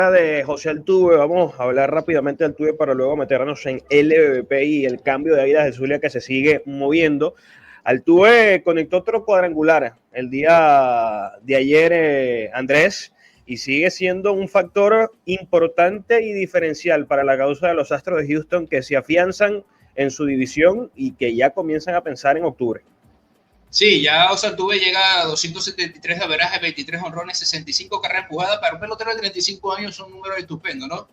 de José Altuve, vamos a hablar rápidamente de Altuve para luego meternos en LVP y el cambio de vida de Zulia que se sigue moviendo. Altuve conectó otro cuadrangular el día de ayer, Andrés, y sigue siendo un factor importante y diferencial para la causa de los Astros de Houston, que se afianzan en su división y que ya comienzan a pensar en octubre. Sí, ya Altuve llega a 273 de averaje, 23 honrones, 65 carreras empujadas. Para un pelotero de 35 años son números estupendos, ¿no?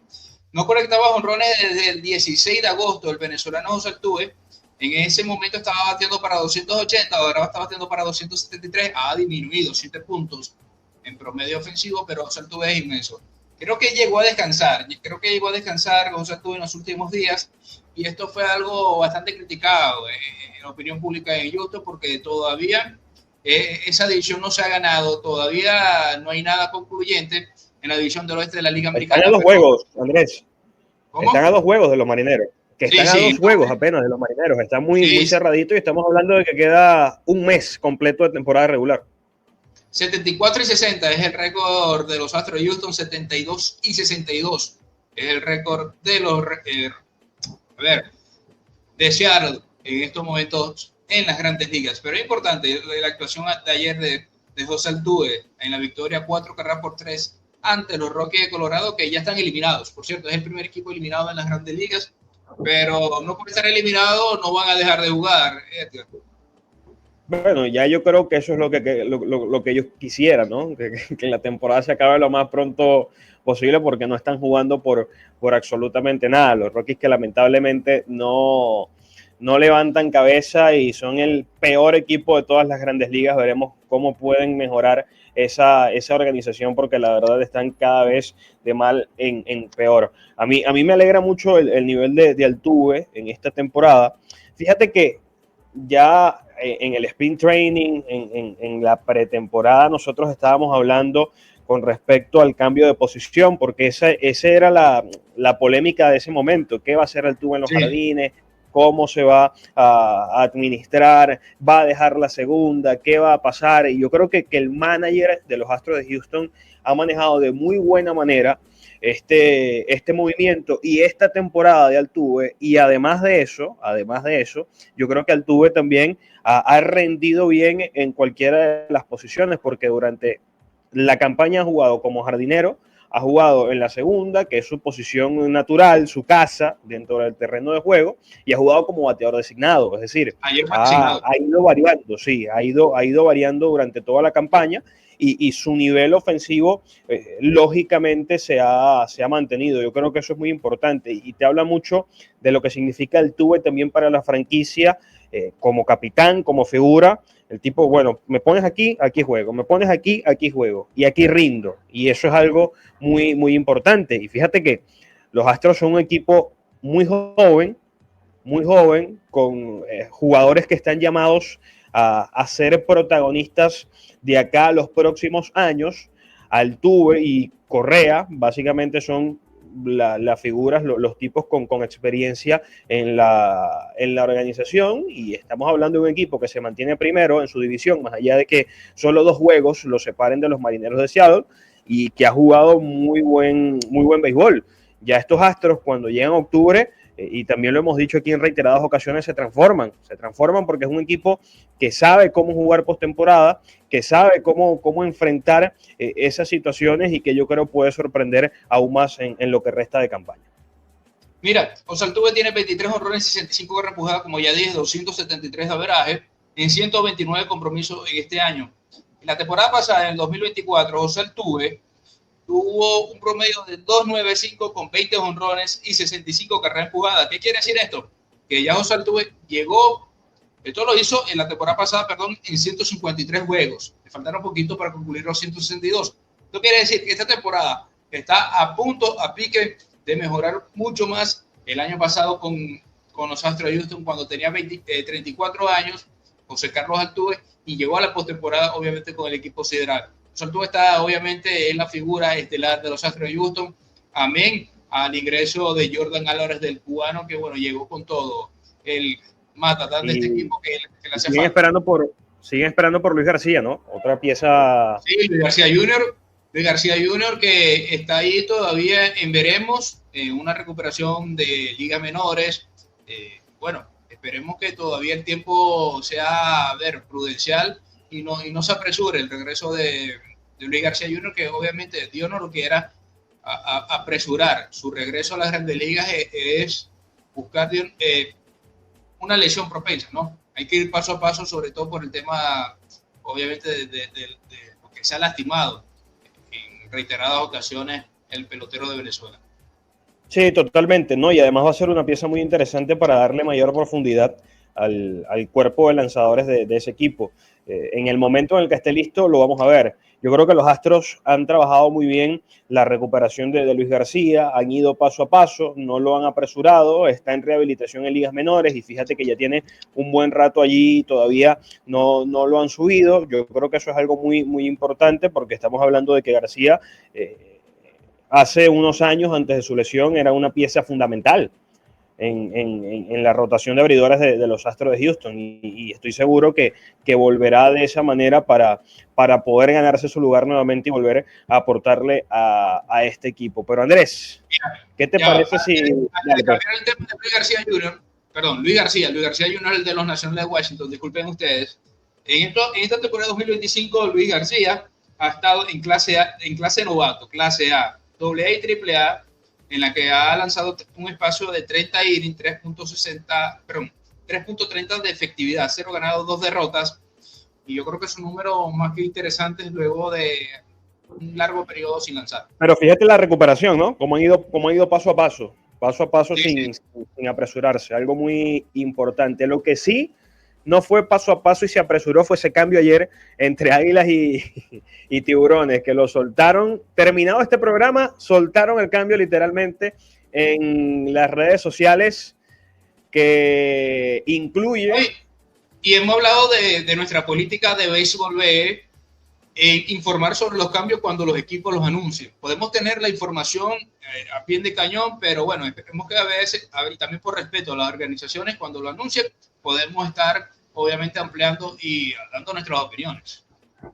No conectaba honrones desde el 16 de agosto. El venezolano José Altuve en ese momento estaba batiendo para 280, ahora está batiendo para 273. Ha disminuido 7 puntos en promedio ofensivo, pero José Altuve es inmenso. Creo que llegó a descansar José Altuve en los últimos días, y esto fue algo bastante criticado en la opinión pública en Houston, porque todavía esa división no se ha ganado, todavía no hay nada concluyente en la división del oeste de la Liga Americana. Están a 2 juegos, Andrés. ¿Cómo? Están a 2 juegos de los Marineros. Que están a 2 juegos apenas de los Marineros. Está muy cerradito y estamos hablando de que queda un mes completo de temporada regular. 74 y 60 es el récord de los Astros de Houston, 72 y 62 es el récord de los de Seattle en estos momentos en las grandes ligas. Pero es importante la actuación de ayer de José Altuve en la victoria 4-3 ante los Rockies de Colorado, que ya están eliminados. Por cierto, es el primer equipo eliminado en las grandes ligas, pero no por estar eliminados no van a dejar de jugar. Bueno, ya yo creo que eso es lo que ellos quisieran, ¿no? Que la temporada se acabe lo más pronto posible, porque no están jugando por absolutamente nada. Los Rockies, que lamentablemente no levantan cabeza y son el peor equipo de todas las grandes ligas. Veremos cómo pueden mejorar esa organización, porque la verdad están cada vez de mal en peor. A mí me alegra mucho el nivel de Altuve en esta temporada. Fíjate que ya en el sprint training, en la pretemporada, nosotros estábamos hablando con respecto al cambio de posición, porque esa era la polémica de ese momento. ¿Qué va a hacer Altuve en los jardines? ¿Cómo se va a administrar? ¿Va a dejar la segunda? ¿Qué va a pasar? Y yo creo que el manager de los Astros de Houston ha manejado de muy buena manera este movimiento y esta temporada de Altuve. Y además de eso, yo creo que Altuve también ha rendido bien en cualquiera de las posiciones, porque durante la campaña ha jugado como jardinero, ha jugado en la segunda, que es su posición natural, su casa dentro del terreno de juego, y ha jugado como bateador designado. Es decir, ha ido variando, ha ido variando durante toda la campaña, y su nivel ofensivo lógicamente se ha mantenido. Yo creo que eso es muy importante, y te habla mucho de lo que significa Altuve también para la franquicia, como capitán, como figura. El tipo, bueno, me pones aquí, aquí juego, me pones aquí, aquí juego, y aquí rindo. Y eso es algo muy, muy importante. Y fíjate que los Astros son un equipo muy joven, con jugadores que están llamados a ser protagonistas de acá a los próximos años. Altuve y Correa básicamente son las figuras, los tipos con experiencia en la organización, y estamos hablando de un equipo que se mantiene primero en su división, más allá de que solo 2 juegos los separen de los Marineros de Seattle, y que ha jugado muy buen béisbol. Ya estos Astros, cuando llegan a octubre, y también lo hemos dicho aquí en reiteradas ocasiones, se transforman porque es un equipo que sabe cómo jugar postemporada, que sabe cómo enfrentar esas situaciones, y que yo creo puede sorprender aún más en lo que resta de campaña. Mira, José Altuve tiene 23 honrones, 65 carreras empujadas, como ya dije, 273 de averaje en 129 compromisos en este año. En la temporada pasada, en el 2024, José Altuve tuvo un promedio de 2.95 con 20 honrones y 65 carreras empujadas. ¿Qué quiere decir esto? Que ya José Altuve llegó, esto lo hizo en la temporada pasada, en 153 juegos. Le faltaron un poquito para concluir los 162. Esto quiere decir que esta temporada está a punto, a pique de mejorar mucho más. El año pasado con los Astros de Houston, cuando tenía 34 años, José Carlos Altuve, y llegó a la postemporada, obviamente, con el equipo sideral. Altuve está obviamente en la figura estelar de los Astros de Houston, amén al ingreso de Jordan Álvarez, del cubano, que bueno, llegó con todo el matatán de este equipo que le hace falta. Siguen esperando por Luis García, ¿no? Otra pieza. Sí, Luis García Jr., Luis García Jr., que está ahí todavía en veremos, una recuperación de ligas menores. Bueno, esperemos que todavía el tiempo sea, a ver, prudencial y no se apresure el regreso de Luis García Jr., que obviamente Dios no lo quiera apresurar. Su regreso a las grandes ligas es buscar una lesión propensa, ¿no? Hay que ir paso a paso, sobre todo por el tema, obviamente, de lo que se ha lastimado en reiteradas ocasiones el pelotero de Venezuela. Sí, totalmente, ¿no? Y además va a ser una pieza muy interesante para darle mayor profundidad al cuerpo de lanzadores de ese equipo. En el momento en el que esté listo, lo vamos a ver. Yo creo que los Astros han trabajado muy bien la recuperación de Luis García, han ido paso a paso, no lo han apresurado, está en rehabilitación en ligas menores y fíjate que ya tiene un buen rato allí, todavía no lo han subido. Yo creo que eso es algo muy, muy importante porque estamos hablando de que García hace unos años, antes de su lesión, era una pieza fundamental en la rotación de abridores de los Astros de Houston y estoy seguro que volverá de esa manera para poder ganarse su lugar nuevamente y volver a aportarle a este equipo. Pero Andrés, ¿qué te parece si... Antes de cambiar el tema de Luis García Jr., perdón, Luis García Jr., el de los Nacionales de Washington, disculpen ustedes, en esta temporada 2025 Luis García ha estado en clase novato, clase A, AA y AAA, en la que ha lanzado un espacio de 30 innings, 3.30 de efectividad, 0 ganados, 2 derrotas, y yo creo que es un número más que interesante luego de un largo periodo sin lanzar. Pero fíjate la recuperación, ¿no? Cómo han ido paso a paso sí, sin apresurarse, algo muy importante. Lo que sí no fue paso a paso y se apresuró fue ese cambio ayer entre Águilas y Tiburones, que lo soltaron. Terminado este programa, soltaron el cambio literalmente en las redes sociales, que incluye... Y hemos hablado de nuestra política de béisbol B, informar sobre los cambios cuando los equipos los anuncien. Podemos tener la información a pie de cañón, pero bueno, esperemos que a veces, y también por respeto a las organizaciones, cuando lo anuncien, podemos estar obviamente ampliando y dando nuestras opiniones.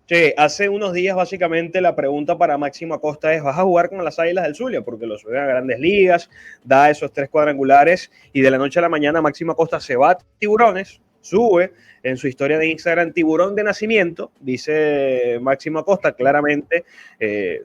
Sí, hace unos días básicamente la pregunta para Máximo Acosta es: ¿vas a jugar con las Águilas del Zulia? Porque lo suben a Grandes Ligas, da esos 3 cuadrangulares y de la noche a la mañana Máximo Acosta se va a Tiburones, sube en su historia de Instagram tiburón de nacimiento, dice Máximo Acosta claramente,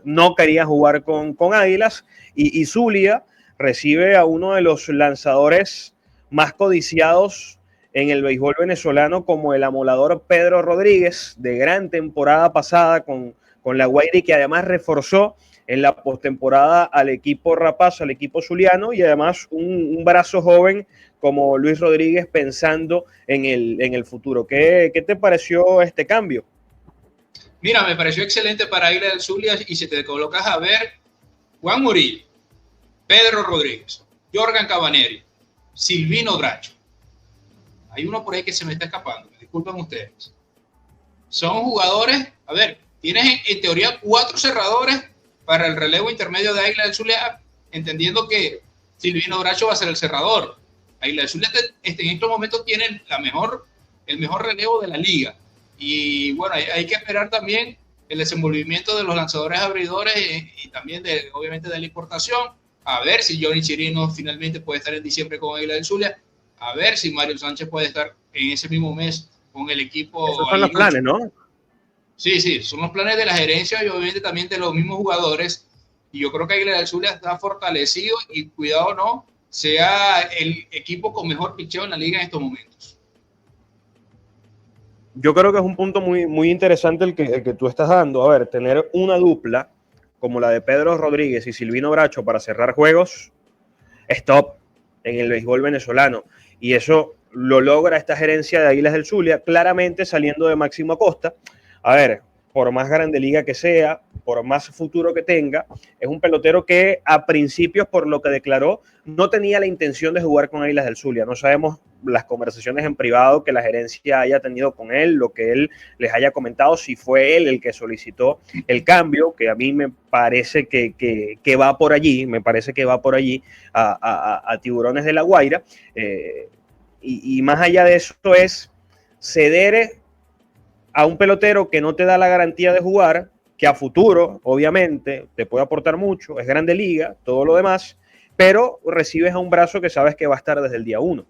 no quería jugar con Águilas y Zulia recibe a uno de los lanzadores más codiciados en el béisbol venezolano, como el amolador Pedro Rodríguez, de gran temporada pasada con la Guaira, y que además reforzó en la postemporada al equipo Rapazo, al equipo zuliano, y además un brazo joven como Luis Rodríguez pensando en el futuro. ¿Qué te pareció este cambio? Mira, me pareció excelente para Águila del Zulia, y si te colocas a ver, Juan Murillo, Pedro Rodríguez, Jorgan Cabaneri, Silvino Bracho. Hay uno por ahí que se me está escapando, disculpen ustedes. Son jugadores, a ver, tienes en teoría 4 cerradores para el relevo intermedio de Águila del Zulia, entendiendo que Silvino Bracho va a ser el cerrador. Águila del Zulia en estos momentos tiene el mejor relevo de la liga. Y bueno, hay que esperar también el desenvolvimiento de los lanzadores abridores y también obviamente de la importación. A ver si Johnny Chirino finalmente puede estar en diciembre con Águila del Zulia. A ver si Mario Sánchez puede estar en ese mismo mes con el equipo. Esos son los planes, ¿no? Sí, son los planes de la gerencia y obviamente también de los mismos jugadores. Y yo creo que Águila del Zulia está fortalecido y cuidado no, sea el equipo con mejor picheo en la liga en estos momentos. Yo creo que es un punto muy, muy interesante el que tú estás dando. A ver, tener una dupla como la de Pedro Rodríguez y Silvino Bracho para cerrar juegos es top en el béisbol venezolano. Y eso lo logra esta gerencia de Águilas del Zulia, claramente saliendo de Máximo Acosta. A ver, por más grande liga que sea, por más futuro que tenga, es un pelotero que a principios, por lo que declaró, no tenía la intención de jugar con Águilas del Zulia. No sabemos las conversaciones en privado que la gerencia haya tenido con él, lo que él les haya comentado, si fue él el que solicitó el cambio, que a mí me parece que va por allí, a Tiburones de La Guaira. Y más allá de eso es ceder a un pelotero que no te da la garantía de jugar que a futuro, obviamente, te puede aportar mucho, es grande liga, todo lo demás, pero recibes a un brazo que sabes que va a estar desde el día 1.